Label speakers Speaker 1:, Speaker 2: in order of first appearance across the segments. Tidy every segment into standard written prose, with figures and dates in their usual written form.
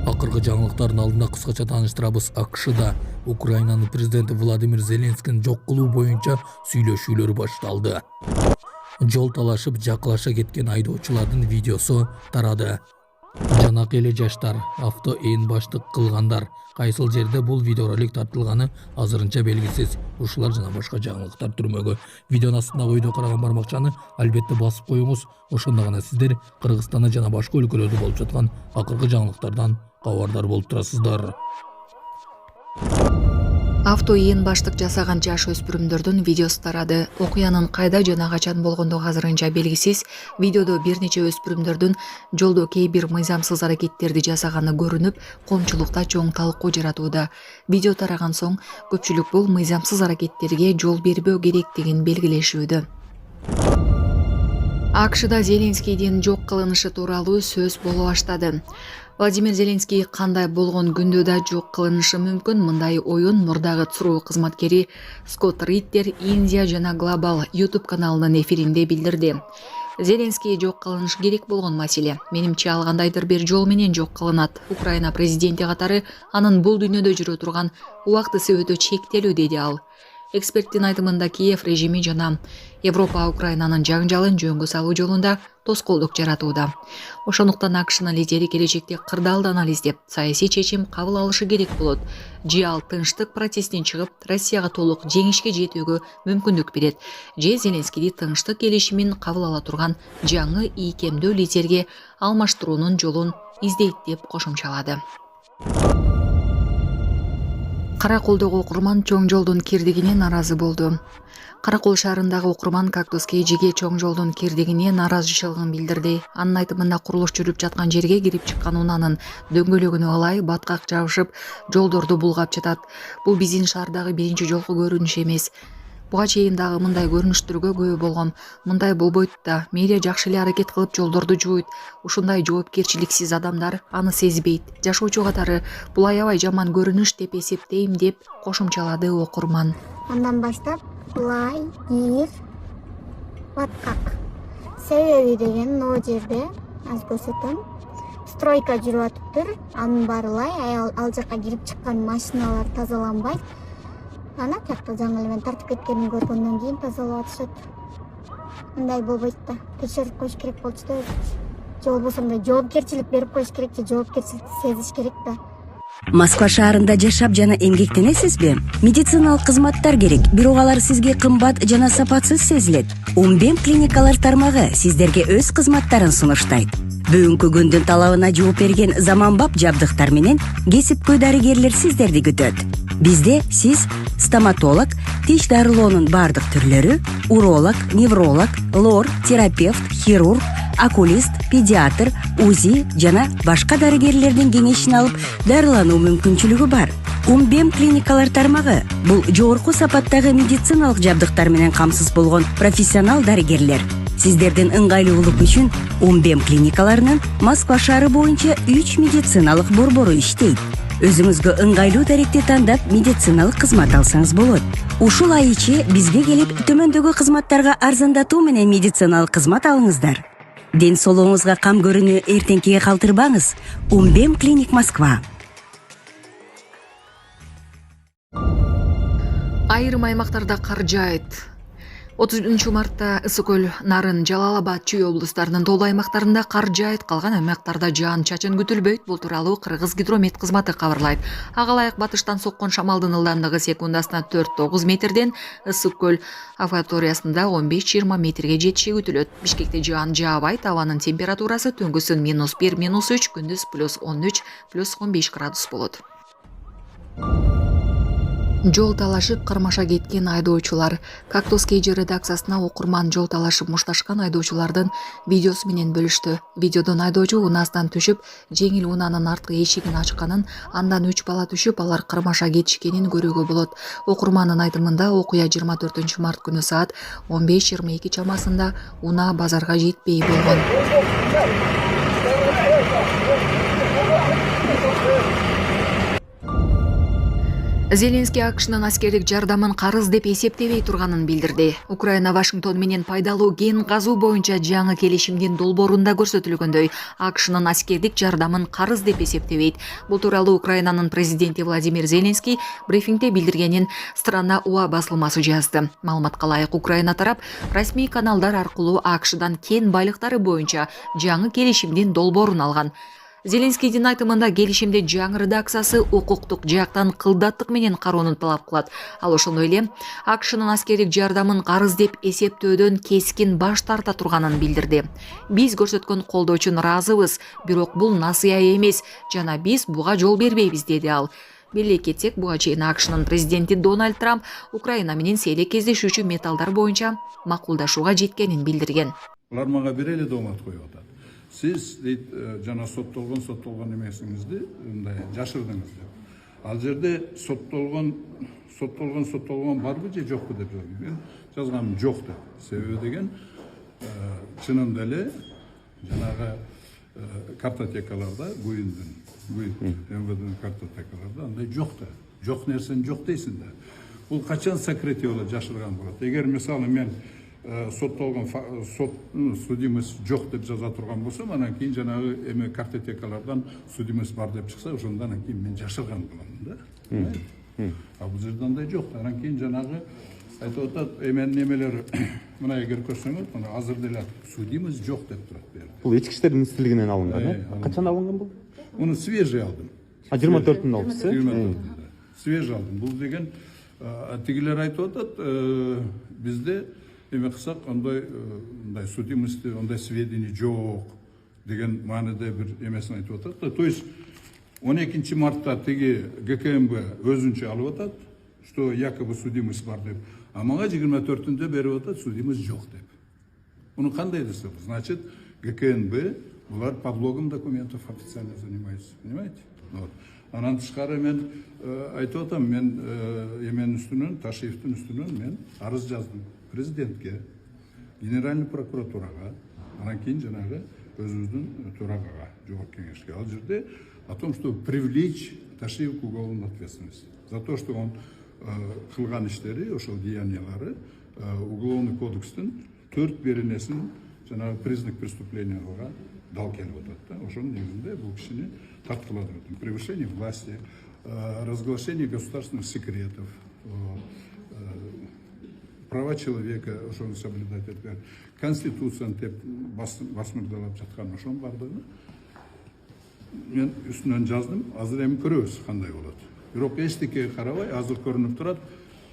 Speaker 1: Акыркы жаңылыктардын алдында кыскача тааныштырабыз. АКШда Украинанын президенти Владимир Зеленскийни жок кылуу боюнча сүйлөшүүлөр башталды. Жол талашып жакылаша кеткен айдоочулардын видеосу тарады. Жанакы эле жаштар, авто ээн баштык кылгандар. Кайсыл жерде бул видеоролик тартылганы азырынча белгисиз. Ушулар жана башка жаңылыктар түрмөгү. Видеонун астындагы ойдо караган бармакчаны албетте басып коюңуз. Ошондо гана сиздер Кыргызстанда жана башка өлкөлөрдө болуп жаткан акыркы жаңылыктардан кабардар болуп турасыздар.
Speaker 2: Авто ээн баштык жасаган жаш өспүрүмдөрдүн видеосу тарады. Окуянын кайда жана качан болгондугу азырынча белгисиз. Видеодо бир нече өспүрүмдөрдүн жолдо кээ бир мыйзамсыз аракеттерди жасаганы көрүнүп, коомчулукта чоң талкуу жаратууда. Видео тараган соң көпчүлүк бул мыйзамсыз аракеттерге жол бербөө керектигин белгилешүүдө. АКШда Зеленскийдин жок кылынышы тууралуу сөз боло баштады. Владимир Зеленский кандай болгон күндө да жок кылынышы мүмкүн. Мындай оюн мурдагы ЦРУ кызматкери Скотт Риттер Индия жана Глобал YouTube каналынын эфиринде билдирди. Зеленский жок кылыныш керек болгон маселе. Менимче ал кандайдыр бир жол менен жок кылынат. Украина президенти катары анын бул дүйнөдө жүрө турган убактысы өтө чектелүү, деди ал. Эксперттин айтымында Киев режими жана Европа Украинанын жаңжалын жөнгө салуу жолунда тоскоолдук жаратууда. Ошондуктан АКШнын лидери келечекте кырдаалды анализдеп, саясий чечим кабыл алышы керек болот. Же ал тынчтык процесстен чыгып, Россияга толук жеңишке жетүүгө мүмкүндүк берет. Же Зеленскийди тынчтык келишимин кабыл ала турган жаңы ийкемдүү лидерге алмаштыруунун жолун издейт деп кошумчалады. Караколдогу окурман чоң жолдун кирдигине нааразы болду. Каракол шаарындагы окурман Кактус KG'ге чоң жолдун кирдигине нааразычылыгын билдирди. Анын айтымында курулуш жүрүп жаткан жерге кирип чыккан унаанын дөңгөлөгүнө алай баткак жабышып, жолдорду булгап жатат. Бул биздин шаардагы биринчи жолку көрүнүш эмес. Буга чейин дагы мындай көрүнүштөргө күбө болгом. Мындай болбойт да. Мэрия жакшы эле аракет кылып жолдорду жууйт. Ушундай жоопкерчиликсиз адамдар аны сезбейт. Жашоочу катары бул аябай жаман көрүнүш деп эсептейм, деп кошумчалады окурман.
Speaker 3: Андан баштап булай, кир, баткак. Себеби деген могу жерде аз көрсөтөм. Стройка жүрүп атыптыр. Анын баары лай, ал жака кирип чыккан машиналар тазаланбайт. Ана жакта жаңы эле мен тартып кеткенин көргөндөн кийин тазалап атышат. Мындай болбойт да. Текшерип коюш керек болчу да. Же болбосо мындай жоопкерчилик берип коюш керек, же жоопкерчиликти сезиш керек да.
Speaker 4: Москва шаарында жашап жана эмгектенесизби? Медициналык кызматтар керек, бирок алар сизге кымбат жана сапатсыз сезилет. Умбем клиникалар тармагы сиздерге өз кызматтарын сунуштайт. Бүгүнкү күндүн талабына жооп берген заманбап жабдыктар менен кесипкөй дарыгерлер сиздерди күтөт. Бизде сиз стоматолог, тиш дарылоонун бардык түрлөрү, уролог, невролог, лор, терапевт, хирург, окулист, педиатр, УЗИ жана башка дарыгерлердин кеңешин алып дарылануу мүмкүнчүлүгү бар. Умбем клиникалар тармагы бул жогорку сапаттагы медициналык жабдыктар менен камсыз болгон профессионал дарыгерлер. Сиздердин ыңгайлуулук үчүн Умбем клиникаларынын Москва шаары боюнча 3 медициналык борбору иштейт. Өзүңүзгө ыңгайлуу даректи тандап медициналык кызмат алсаңыз болот. Ушул ай ичи бизге келип төмөндөгү кызматтарга арзандатуу менен медициналык кызмат алыңыздар. Ден соолугуңузга кам көрүүнү эртеңкиге калтырбаңыз. Умбем клиник Москва.
Speaker 2: Айрым аймактарда кар жаайт. 30 мартта Ысык-Көл, Нарын, Жалал-Абад, Чүй облустарынын толуу аймактарында кар жаайт, калган аймактарда жаан-чачын күтүлбөйт. Бул тууралуу Кыргыз гидромет кызматы кабарлайт. Ага ылайык батыштан соккон шамалдын ылдамдыгы секундасына 4-9 метрден Ысык-Көл акваториясында 15-20 метрге жетиши күтүлөт. Бишкекте жаан жаабайт, абанын температурасы түнгүсүн -1, -3, күндүз +13, +15 градус болот. Жол талашып кармаша кеткен айдоочулар. Кактус KG редакциясына окурман жол талашып мушташкан айдоочулардын видеосу менен бөлүштү. Видеодон айдоочу унаасынан түшүп, жеңил унаанын арткы эшигин ачканын, андан 3 бала түшүп, алар кармаша кетишкенин көрүүгө болот. Окурмандын айтымында окуя 24 март күнү саат 15:22 чамасында унаа базарга жетпей болгон. Зеленский АКШнын аскердик жардамын карыз деп эсептебей турганын билдирди. Украина Вашингтон менен пайдалуу кен казуу боюнча жаңы келишимдин долбоорунда көрсөтүлгөндөй, АКШнын аскердик жардамын карыз деп эсептебейт. Бул тууралуу Украинанын президенти Владимир Зеленский брифингде билдиргенин Страна УА басылмасы жазды. Маалыматка ылайык, Украина тарап расмий каналдар аркылуу АКШдан кен байлыктары боюнча жаңы келишимдин долбоорун алган. Зеленскийдин айтымында келишимде жаңы редакциясы укуктук жактан кылдаттык менен кароону талап кылат. Ал ошондой эле АКШнын аскердик жардамын карыз деп эсептөөдөн кескин баш тарта турганын билдирди. Биз көрсөткөн колдоо үчүн ыраазыбыз, бирок бул насыя эмес жана биз буга жол бербейбиз, деди ал. Беле кетсек, буга чейин АКШнын президенти Дональд Трамп Украина менен сейлек кездешүүчү металлдар боюнча макулдашууга жеткенин билдирген.
Speaker 5: Булар мага берели доомат коюп атат. Сиз дейт жана соттолгон эмесиңизди мындай жашырдыңыз деп. Ал жерде соттолгон барбы же жокпу деп мен жазганым жок деп. Себеби деген чынында эле жанагы картотекаларда МВДнын картотекаларда андай жок да. Жок нерсени жок дейсиң да. Бул качан сокретиялар жашырган болот. Эгер мисалы мен соттолгон судимость жок деп жаза турган болсом, анан кийин жанагы эме картотекалардан судимость бар деп чыкса, ошондон кийин мен жашырган болом да. А бул жерде андай жок. Анан кийин жанагы айтып атат, эменин немелери мына эгер көрсөңүз, мына азыр деле судимость жок деп турат бу жерде.
Speaker 6: Бул ички иштер министрлигинен алынган, э? Качан алынган бул?
Speaker 5: Муну свежий алдым.
Speaker 6: 24-ндө алдыңыз, э?
Speaker 5: 24-ндө. Свежий алдым. Бул деген тигилер айтып атат, бизде эме кылсак андай судимости, андай сведения жок деген мааниде бир эмесин айтып атат. То есть 12 мартта тиги ГКМБ өзүнчө алып атат, что якобы судимость бар деп. А мага 24-ндө берип атат, судимость жок деп. Муну кандай десек, значит, ГКНБ булар подлогом документов официально занимается, понимаете? Вот. Анан тышкары мен айтып атам, мен эменин үстүнөн, Ташиевдин үстүнөн мен арыз жаздым президентке, генеральный прокуратурага, анан кийин жанагы өзүбүздүн төрагага, жогорку кеңешке. Ал жерде о том, что привлечь Ташиев к уголовной ответственности за то, что он кылган иштери, ошол деяниялары уголовный кодекстин 4 беренесин жанагы признак преступления кылган дал келип атат. Ошонун негизинде бул кишини тарткылады. Превышение власти, разглашение государственных секретов, права человека, ошону соблюдать эткен, конституцияны деп басмырдалап жаткан ошонун бардыгын мен үстүнөн жаздым. Азыр эми көрөбүз кандай болот. Бирок эчтекеге карабай, азыр көрүнүп турат,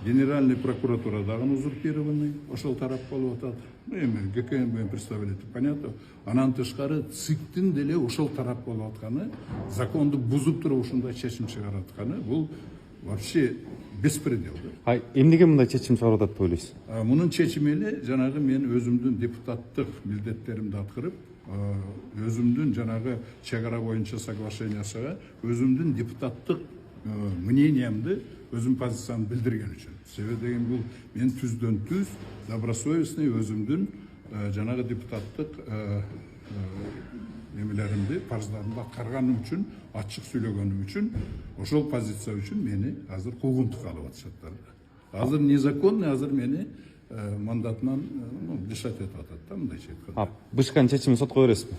Speaker 5: генеральный прокуратура дагы узурпированный, ошол тарап болуп атат. Эми ГКМБ представитель, понятно. Анан тышкары ЦИКтин деле ошол тарап болуп атканы, законду бузуп туруп ушундай чечим чыгарып атканы, бул вообще беспредел.
Speaker 6: Эмнеге мындай чечим чыгарып атат деп ойлойсуз?
Speaker 5: Мунун чечими эле жанагы мен өзүмдүн депутаттык милдеттеримди аткарып, өзүмдүн жанагы чек ара боюнча соглашениясына өзүмдүн депутаттык мнениямды, өзүм позициямды билдирген үчүн. Себеби деген бул мен түздөн түз добросовестный өзүмдүн жанагы депутаттык немелеримди, парыздарымды аткарганым үчүн, ачык сүйлөгөнүм үчүн, ошол позиция үчүн мени азыр куугунтукка алып атышат. Азыр незаконный, азыр мени мандатынан лишать этип атат да, мындайча айтканда.
Speaker 6: Бышкан чечимин сотко бересизби?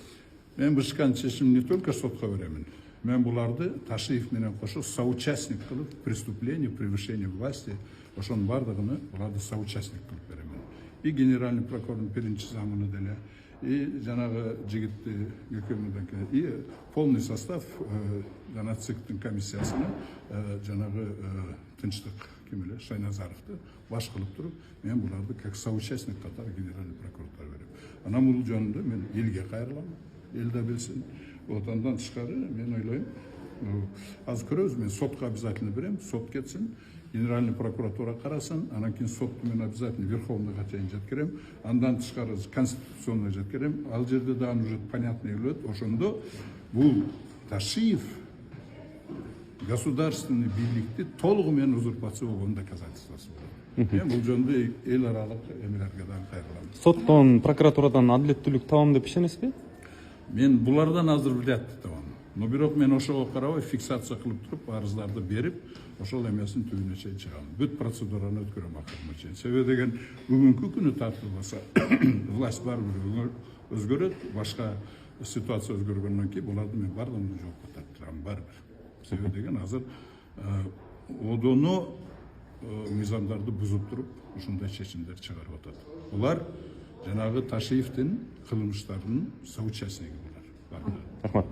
Speaker 5: Мен бышкан чечимин не только сотко беремин. Мен буларды Ташиев менен кошо соучастник кылып, преступление, превышение власти, ошонун бардыгын буларды соучастник кылып беремин. И генеральный прокурордун биринчи замыны деле, и жанагы жигитти ГКМден, и полный состав жана ЦИКтин комиссиясына жанагы тынчтык кимеле Шайназаровду баш кылып туруп, мен буларды как соучастник катары генеральный прокуратура берем. Анан бул жөнүндө мен элге кайрылам, эл да билсин. Вот андан тышкары мен ойлойм, азыр көрөбүз, мен сотко обязательно берем, сот кетсин, генеральный прокуратура карасын, анан кийин сотту мен обязательно верховныйга чейин жеткирем, андан тышкары конституционный жеткирем. Ал жерде да уже понятно болот, ошондо бул Ташиев государственный бийликти толугу менен узурпация болгонун доказательствосу болот. Мен бул жөнүндө эл аралык эмелерге да кайрылам.
Speaker 6: Соттон, прокуратурадан адилеттүүлүк табам деп ишенесизби?
Speaker 5: Мен булардан азыр билет табам. Но бирок мен ошого карабай фиксация кылып туруп арыздарды берип ошол эмесин түбүнө чейин чыгам. Бүт процедураны өткөрөм акырына чейин. Себеби деген бүгүнкү күнү тартылбаса власть барбыр өзгөрөт, башка ситуация өзгөргөндөн кийин буларды мен баардыгын жокко тарттырам барбыр. Себеби деген азыр одону мыйзамдарды бузуп туруп ушундай чечимдер чыгарып атат. Булар жанагы Ташиевдин кылмыштарынын соучастниги булар.
Speaker 6: Рахмат.